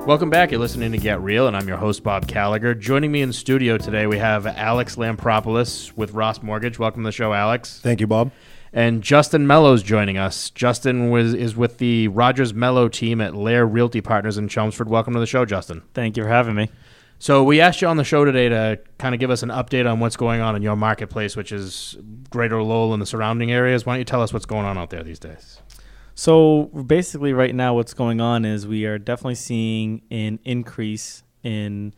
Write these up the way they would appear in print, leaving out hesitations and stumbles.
Welcome back. You're listening to Get Real, and I'm your host, Bob Gallagher. Joining me in the studio today, we have Alex Lampropoulos with Ross Mortgage. Welcome to the show, Alex. Thank you, Bob. And Justin Melo's joining us. Justin is with the Rogers Melo team at Lair Realty Partners in Chelmsford. Welcome to the show, Justin. Thank you for having me. So we asked you on the show today to kind of give us an update on what's going on in your marketplace, which is Greater Lowell and the surrounding areas. Why don't you tell us what's going on out there these days? So basically right now what's going on is we are definitely seeing an increase in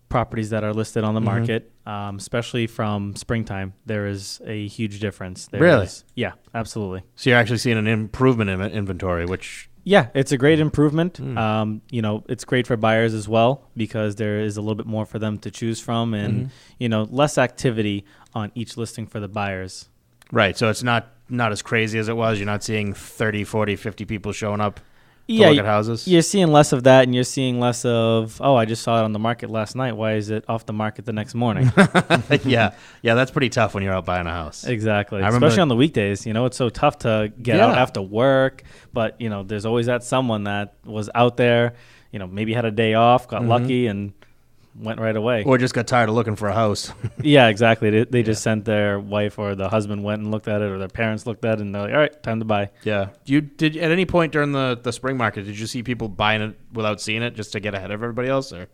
properties that are listed on the market, especially from springtime. There is a huge difference. Really? Yeah, absolutely. So you're actually seeing an improvement in inventory, which... Yeah, it's a great improvement. It's great for buyers as well because there is a little bit more for them to choose from and, less activity on each listing for the buyers. Right, so it's not as crazy as it was. You're not seeing 30, 40, 50 people showing up to look at houses? You're seeing less of that, and you're seeing less of, I just saw it on the market last night. Why is it off the market the next morning? Yeah, that's pretty tough when you're out buying a house. Exactly, especially on the weekdays. It's so tough to get out after work, but, there's always that someone that was out there, maybe had a day off, got lucky, and went right away. Or just got tired of looking for a house. Yeah, exactly. They just sent their wife or the husband went and looked at it or their parents looked at it and they're like, all right, time to buy. Yeah. Did at any point during the spring market, did you see people buying it without seeing it just to get ahead of everybody else? Or?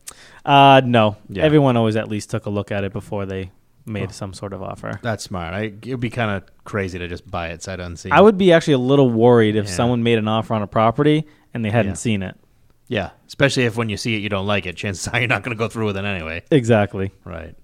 No. Yeah. Everyone always at least took a look at it before they made some sort of offer. That's smart. It would be kind of crazy to just buy it sight unseen. I would be actually a little worried if someone made an offer on a property and they hadn't seen it. Yeah, especially if when you see it, you don't like it. Chances are you're not going to go through with it anyway. Exactly. Right.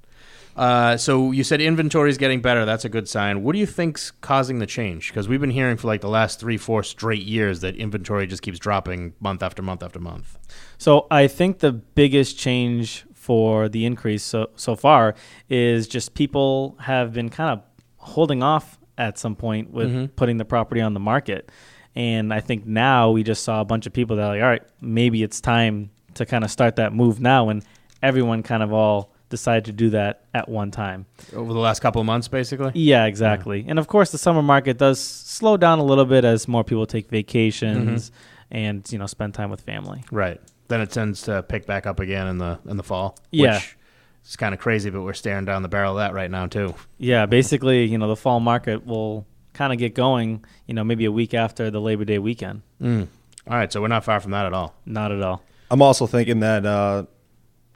So you said inventory is getting better. That's a good sign. What do you think's causing the change? Because we've been hearing for like the last 3-4 straight years that inventory just keeps dropping month after month after month. So I think the biggest change for the increase so far is just people have been kind of holding off at some point with putting the property on the market. And I think now we just saw a bunch of people that are like, all right, maybe it's time to kind of start that move now. And everyone kind of all decided to do that at one time. Over the last couple of months, basically? Yeah, exactly. Yeah. And, of course, the summer market does slow down a little bit as more people take vacations and, spend time with family. Right. Then it tends to pick back up again in the fall. Yeah. Which is kind of crazy, but we're staring down the barrel of that right now, too. Yeah, basically, the fall market will kind of get going, maybe a week after the Labor Day weekend. All right, so we're not far from that at all. Not at all. I'm also thinking that,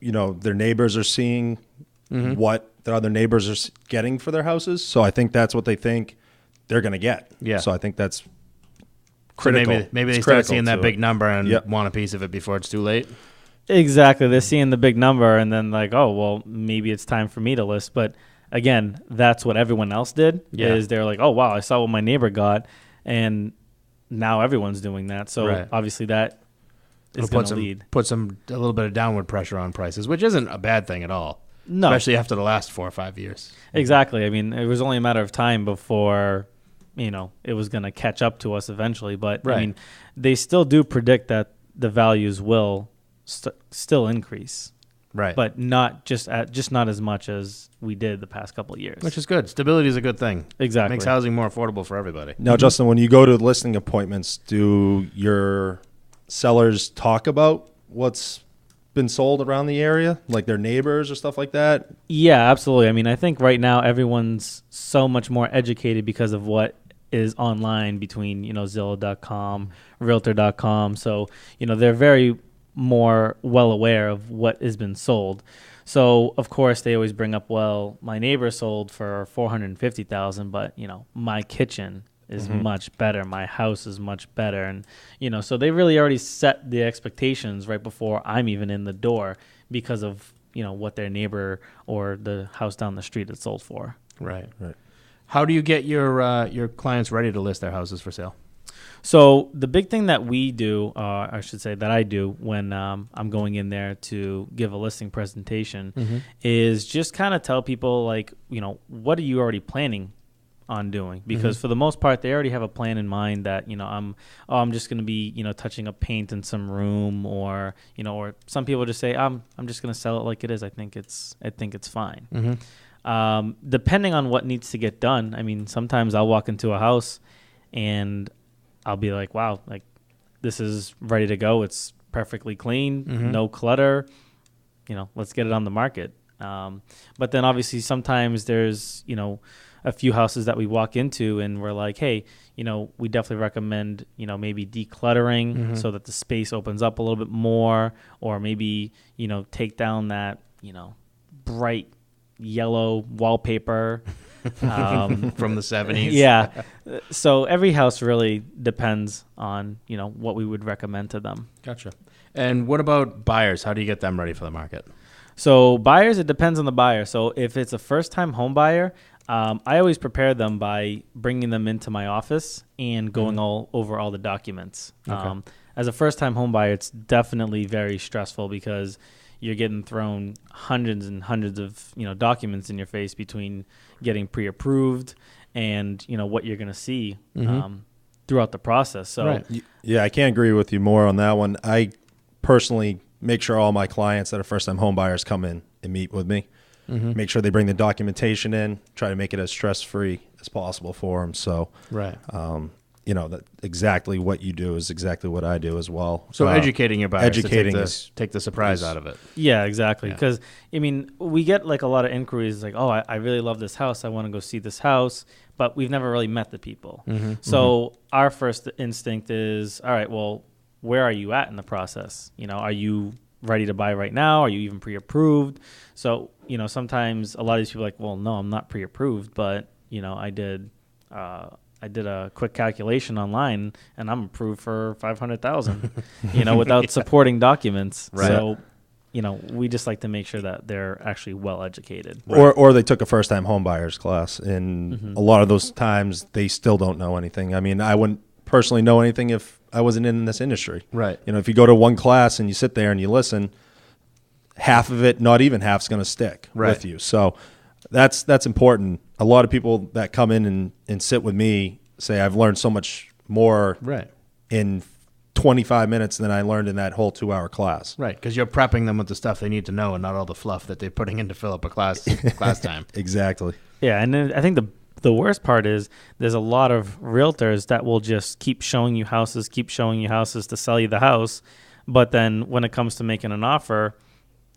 their neighbors are seeing what their other neighbors are getting for their houses. So I think that's what they think they're going to get. Yeah. So I think that's critical. So maybe they start seeing that big number and want a piece of it before it's too late. Exactly. They're seeing the big number and then like, oh, well, maybe it's time for me to list. But again, that's what everyone else did. Is they're like, oh, wow, I saw what my neighbor got. And now everyone's doing that. So obviously that is going to lead. Put a little bit of downward pressure on prices, which isn't a bad thing at all. No. Especially after the last 4 or 5 years. Exactly. I mean, it was only a matter of time before, it was going to catch up to us eventually. But, I mean, they still do predict that the values will still increase. Right. But not not as much as we did the past couple of years. Which is good. Stability is a good thing. Exactly. It makes housing more affordable for everybody. Now, Justin, when you go to listing appointments, do your sellers talk about what's been sold around the area, like their neighbors or stuff like that? Yeah, absolutely. I mean, I think right now everyone's so much more educated because of what is online between, Zillow.com, Realtor.com. So, they're very more well aware of what has been sold. So, of course, they always bring up, well, my neighbor sold for $450,000, but, my kitchen is much better. My house is much better. And, so they really already set the expectations right before I'm even in the door because of, what their neighbor or the house down the street had sold for. Right. How do you get your clients ready to list their houses for sale? So the big thing that we do, I should say that I do when I'm going in there to give a listing presentation is just kind of tell people like, what are you already planning on doing? Because for the most part, they already have a plan in mind that, I'm just going to be, touching up paint in some room or some people just say, I'm just going to sell it like it is. I think it's fine. Depending on what needs to get done. I mean, sometimes I'll walk into a house and I'll be like, wow, like this is ready to go. It's perfectly clean, no clutter. Let's get it on the market. But then obviously sometimes there's, a few houses that we walk into and we're like, hey, we definitely recommend, maybe decluttering so that the space opens up a little bit more, or maybe, take down that, bright yellow wallpaper from the 70s. Yeah. So every house really depends on, what we would recommend to them. Gotcha. And what about buyers? How do you get them ready for the market? So buyers, it depends on the buyer. So if it's a first-time home buyer, I always prepare them by bringing them into my office and going over all the documents. Okay. As a first-time home buyer, it's definitely very stressful because you're getting thrown hundreds and hundreds of documents in your face between getting pre-approved and what you're going to see throughout the process. So Right. Yeah, I can't agree with you more on that one. I personally make sure all my clients that are first-time home buyers come in and meet with me. Make sure they bring the documentation in, try to make it as stress-free as possible for them. So, Right. that exactly what you do is exactly what I do as well. So educating your buyers educating to is- take the surprise out of it. yeah, exactly. Yeah. Because, we get like a lot of inquiries like, oh, I really love this house. I want to go see this house. But we've never really met the people. So our first instinct is, all right, well, where are you at in the process? Are you ready to buy right now? Are you even pre-approved? So, sometimes a lot of these people are like, well, no, I'm not pre-approved, but, I did a quick calculation online and I'm approved for $500,000, without supporting documents. Right. So, we just like to make sure that they're actually well educated. Or they took a first-time home buyers class, and a lot of those times they still don't know anything. I mean, I wouldn't personally know anything if I wasn't in this industry. Right. If you go to one class and you sit there and you listen, half of it, not even half, is going to stick with you. So that's important. A lot of people that come in and sit with me say, I've learned so much more Right. in 25 minutes than I learned in that whole 2-hour class. Right, because you're prepping them with the stuff they need to know and not all the fluff that they're putting in to fill up a class time. Exactly. Yeah, and then I think the worst part is there's a lot of realtors that will just keep showing you houses to sell you the house, but then when it comes to making an offer,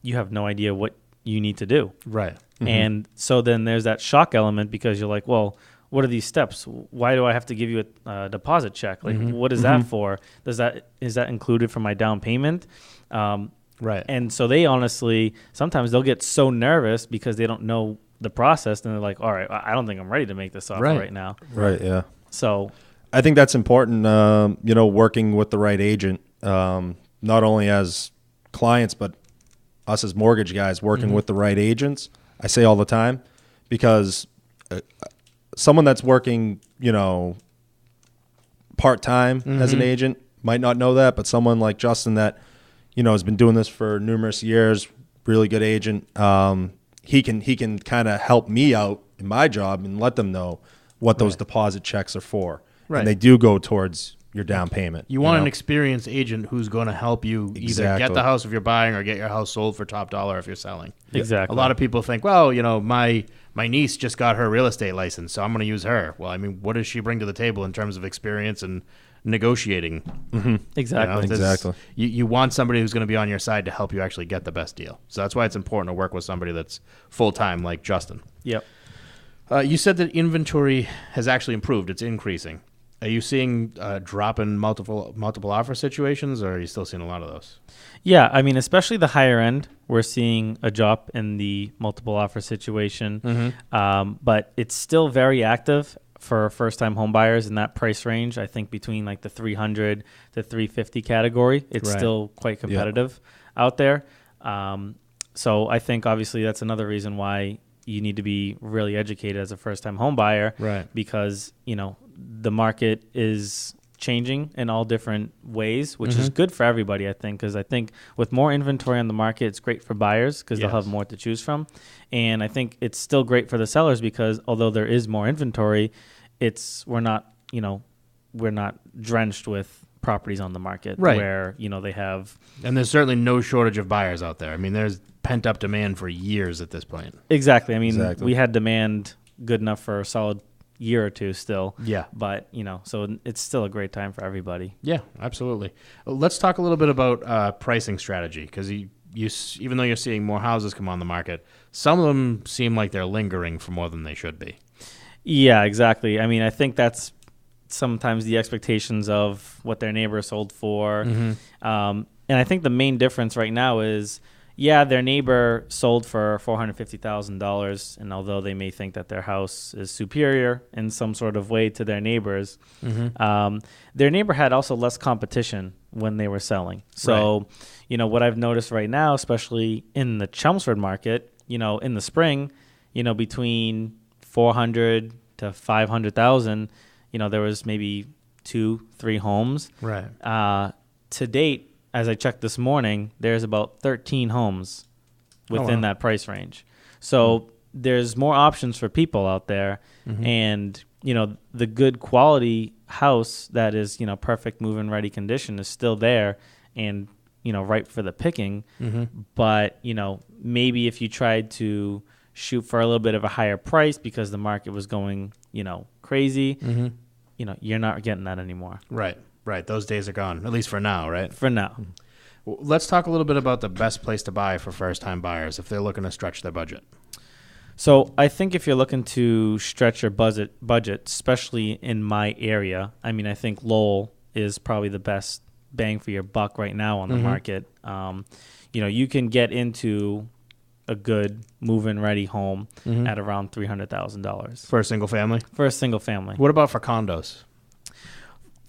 you have no idea what you need to do. Right. And so then there's that shock element because you're like, well, what are these steps? Why do I have to give you a deposit check? Like, what is that for? Is that included for my down payment? Right. And so they honestly, sometimes they'll get so nervous because they don't know the process, and they're like, all right, I don't think I'm ready to make this offer right now. Right, yeah. So I think that's important, working with the right agent, not only as clients, but us as mortgage guys working with the right agents. I say all the time, because someone that's working, part-time as an agent might not know that, but someone like Justin that, has been doing this for numerous years, really good agent, he can kind of help me out in my job and let them know what those deposit checks are for. Right. And they do go towards your down payment. You want an experienced agent who's going to help you either get the house if you're buying or get your house sold for top dollar if you're selling. exactly. A lot of people think, well, my niece just got her real estate license, so I'm going to use her. Well, I mean, what does she bring to the table in terms of experience and negotiating? Exactly. Exactly. You want somebody who's going to be on your side to help you actually get the best deal. So that's why it's important to work with somebody that's full-time like Justin. Yep. You said that inventory has actually improved. It's increasing. Are you seeing a drop in multiple offer situations, or are you still seeing a lot of those? Yeah, I mean, especially the higher end, we're seeing a drop in the multiple offer situation, but it's still very active for first-time home buyers in that price range. I think between like the 300 to 350 category, it's still quite competitive out there. So I think obviously that's another reason why you need to be really educated as a first-time home buyer, Right. because the market is changing in all different ways, which is good for everybody, I think, because I think with more inventory on the market, it's great for buyers because they'll have more to choose from. And I think it's still great for the sellers because although there is more inventory, we're not drenched with properties on the market where, they have. And there's certainly no shortage of buyers out there. I mean, there's pent-up demand for years at this point. Exactly. I mean, we had demand good enough for a solid year or two still. Yeah. But, so it's still a great time for everybody. Yeah, absolutely. Let's talk a little bit about pricing strategy, because even though you're seeing more houses come on the market, some of them seem like they're lingering for more than they should be. Yeah, exactly. I mean, I think that's sometimes the expectations of what their neighbor sold for. And I think the main difference right now is, their neighbor sold for $450,000, and although they may think that their house is superior in some sort of way to their neighbors, their neighbor had also less competition when they were selling. So, what I've noticed right now, especially in the Chelmsford market, in the spring, between 400 to 500,000, there was maybe 2-3 homes. Right. To date, as I checked this morning, there's about 13 homes within that price range. So there's more options for people out there. And, the good quality house that is, perfect move-in ready condition is still there and, ripe for the picking. But, maybe if you tried to shoot for a little bit of a higher price because the market was going, crazy, you're not getting that anymore. Right. Those days are gone, at least for now, right? For now. Well, let's talk a little bit about the best place to buy for first-time buyers if they're looking to stretch their budget. So I think if you're looking to stretch your budget, especially in my area, I mean, I think Lowell is probably the best bang for your buck right now on the market. You can get into a good move-in ready home at around $300,000 For a single family? for a single family. What about for condos?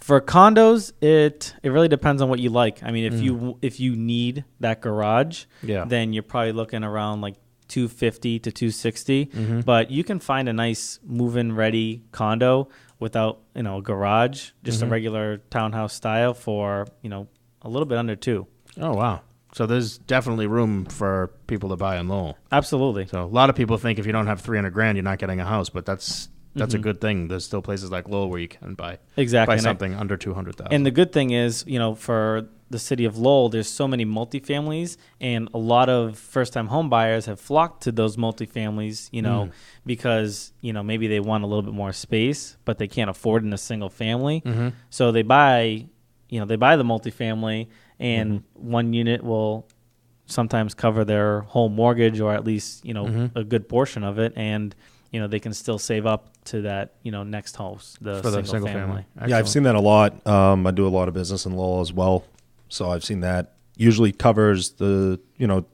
For condos, it really depends on what you like. I mean, if you need that garage, then you're probably looking around like $250 to $260. But you can find a nice move-in ready condo without a garage, just a regular townhouse style for a little bit under $2. Oh wow! So there's definitely room for people to buy in Lowell. Absolutely. So a lot of people think if you don't have $300,000, you're not getting a house, but that's a good thing. There's still places like Lowell where you can buy something under $200,000. And the good thing is, for the city of Lowell, there's so many multifamilies, and a lot of first-time home buyers have flocked to those multifamilies, because maybe they want a little bit more space, but they can't afford in a single family. So they buy the multifamily, and one unit will sometimes cover their whole mortgage, or at least a good portion of it, and they can still save up to that, next house, the single family. Yeah, I've seen that a lot. I do a lot of business in Lowell as well. So I've seen that. Usually covers the,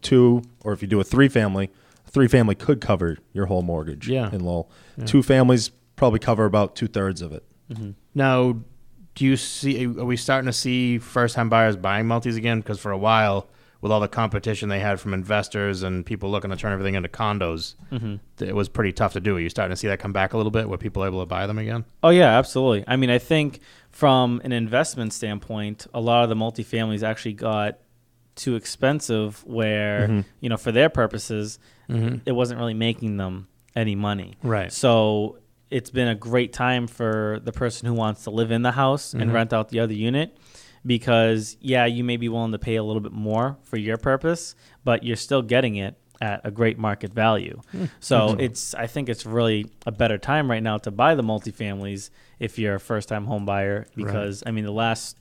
2, or if you do a 3-family, a 3-family could cover your whole mortgage in Lowell. Yeah. 2 families probably cover about 2/3 of it. Now, are we starting to see first-time buyers buying multis again? Because for a while, with all the competition they had from investors and people looking to turn everything into condos, it was pretty tough to do. Are you starting to see that come back a little bit, where people are able to buy them again? Oh, yeah, absolutely. I mean, I think from an investment standpoint, a lot of the multifamilies actually got too expensive where, for their purposes, it wasn't really making them any money. Right. So it's been a great time for the person who wants to live in the house and rent out the other unit. Because, you may be willing to pay a little bit more for your purpose, but you're still getting it at a great market value. So I think it's really a better time right now to buy the multifamilies if you're a first-time home buyer, because, I mean, the last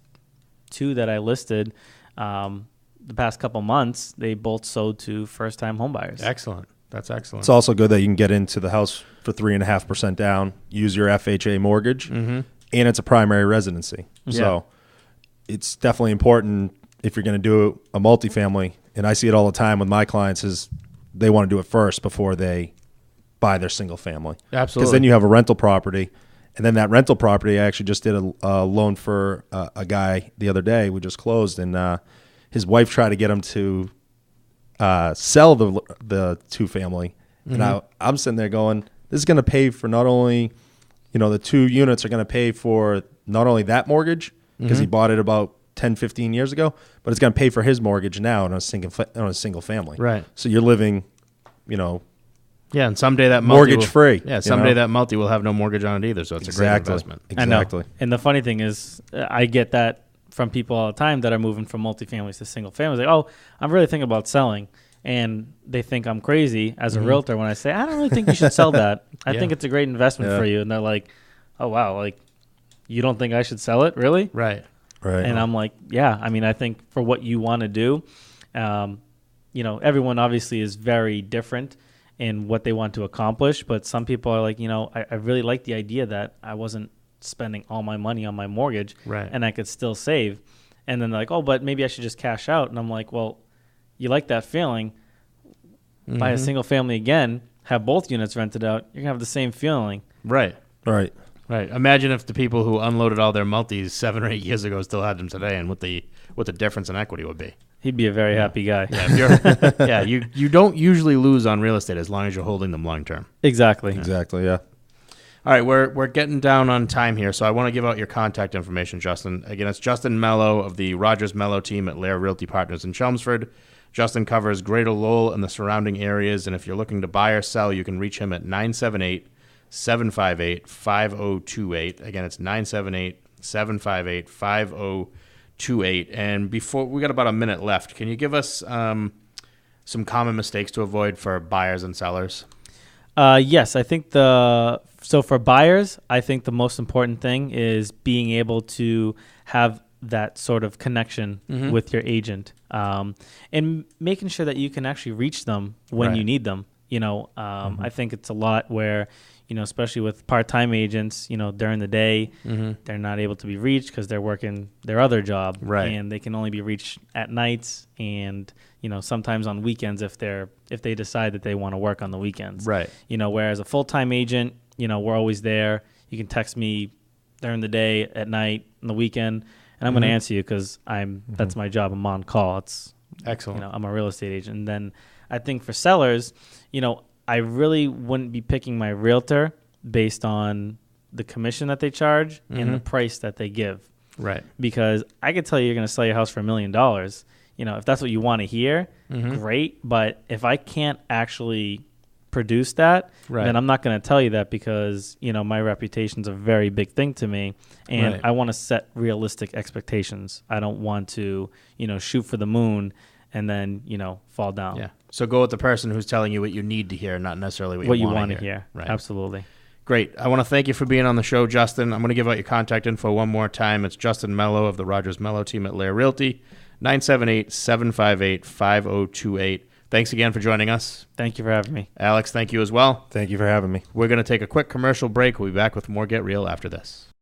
2 that I listed, the past couple months, they both sold to first-time home buyers. Excellent. That's excellent. It's also good that you can get into the house for 3.5% down, use your FHA mortgage, and it's a primary residency. So it's definitely important if you're going to do a multifamily, and I see it all the time with my clients, is they want to do it first before they buy their single family. Absolutely. Because then you have a rental property, and then that rental property, I actually just did a loan for a guy the other day. We just closed, and his wife tried to get him to sell the 2-family. And I'm sitting there going, this is going to pay for not only, the 2 units are going to pay for not only that mortgage, because he bought it about 10, 15 years ago, but it's going to pay for his mortgage now on a single family. Right. So you're living, and someday that mortgage free. Yeah, someday that multi will have no mortgage on it either, so it's a great investment. Exactly. I know. And the funny thing is, I get that from people all the time that are moving from multifamilies to single families. Like, oh, I'm really thinking about selling. and they think I'm crazy as a realtor when I say, I don't really think you should sell that. I think it's a great investment for you. And they're like, oh, wow, like, you don't think I should sell it? Really? Right. Right. And I'm like, yeah, I mean, I think for what you want to do, everyone obviously is very different in what they want to accomplish. But some people are like, I really like the idea that I wasn't spending all my money on my mortgage and I could still save. And then they're like, oh, but maybe I should just cash out. And I'm like, well, you like that feeling. Buy a single family again, have both units rented out. You're going to have the same feeling. Right. Right. Right. Imagine if the people who unloaded all their multis 7 or 8 years ago still had them today, and what the difference in equity would be. He'd be a very happy guy. Yeah, you don't usually lose on real estate as long as you're holding them long term. Exactly. Exactly. Yeah. All right, we're getting down on time here, so I want to give out your contact information, Justin. Again, it's Justin Melo of the Rogers Melo team at Lair Realty Partners in Chelmsford. Justin covers Greater Lowell and the surrounding areas, and if you're looking to buy or sell, you can reach him at 978-758-5028. Again, it's 978-758-5028. And before, we got about a minute left. Can you give us some common mistakes to avoid for buyers and sellers? Yes, I think so for buyers, I think the most important thing is being able to have that sort of connection with your agent, and making sure that you can actually reach them when you need them. I think it's a lot where, especially with part-time agents, during the day, they're not able to be reached because they're working their other job, and they can only be reached at nights and, sometimes on weekends if they decide that they want to work on the weekends. Right. Whereas a full-time agent, we're always there. You can text me during the day, at night, on the weekend, and I'm going to answer you because that's my job. I'm on call. It's excellent. I'm a real estate agent. And then I think for sellers, I really wouldn't be picking my realtor based on the commission that they charge and the price that they give. Right. Because I could tell you you're going to sell your house for $1 million. If that's what you want to hear, great. But if I can't actually produce that, then I'm not going to tell you that because, my reputation's a very big thing to me. And I want to set realistic expectations. I don't want to, shoot for the moon and then, fall down. Yeah. So go with the person who's telling you what you need to hear, not necessarily what you want to hear. Right. Absolutely. Great. I want to thank you for being on the show, Justin. I'm going to give out your contact info one more time. It's Justin Melo of the Rogers Melo team at Lair Realty, 978-758-5028. Thanks again for joining us. Thank you for having me. Alex, thank you as well. Thank you for having me. We're going to take a quick commercial break. We'll be back with more Get Real after this.